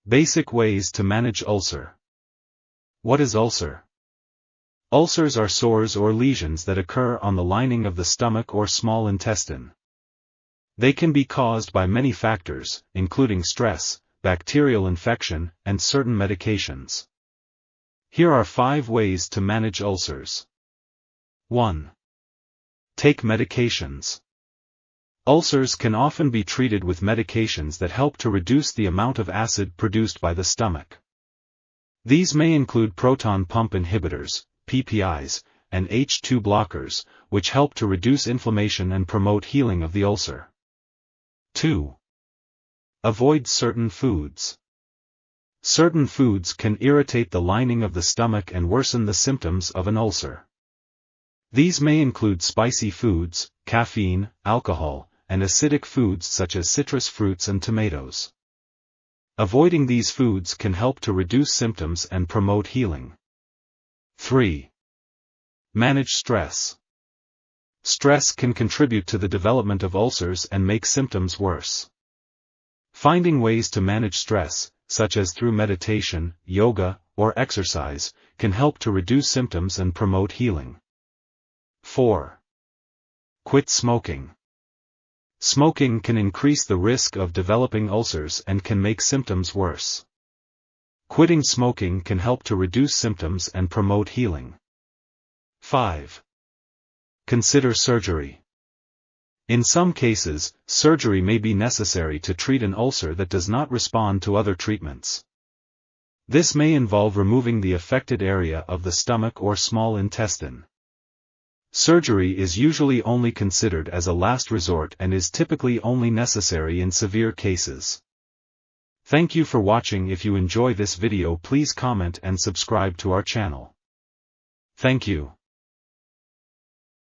Basic ways to manage ulcer. What is ulcer? Ulcers are sores or lesions that occur on the lining of the stomach or small intestine. They can be caused by many factors, including stress, bacterial infection, and certain medications. Here are 5 ways to manage ulcers. 1. Take medications. Ulcers can often be treated with medications that help to reduce the amount of acid produced by the stomach. These may include proton pump inhibitors, PPIs, and H2 blockers, which help to reduce inflammation and promote healing of the ulcer. 2. Avoid certain foods. Certain foods can irritate the lining of the stomach and worsen the symptoms of an ulcer. These may include spicy foods, caffeine, alcohol, and acidic foods such as citrus fruits and tomatoes. Avoiding these foods can help to reduce symptoms and promote healing. 3. Manage stress. Stress can contribute to the development of ulcers and make symptoms worse. Finding ways to manage stress, such as through meditation, yoga, or exercise, can help to reduce symptoms and promote healing. 4. Quit smoking. Smoking can increase the risk of developing ulcers and can make symptoms worse. Quitting smoking can help to reduce symptoms and promote healing. 5. Consider surgery. In some cases, surgery may be necessary to treat an ulcer that does not respond to other treatments. This may involve removing the affected area of the stomach or small intestine. Surgery is usually only considered as a last resort and is typically only necessary in severe cases. Thank you for watching. If you enjoy this video, please comment and subscribe to our channel. Thank you.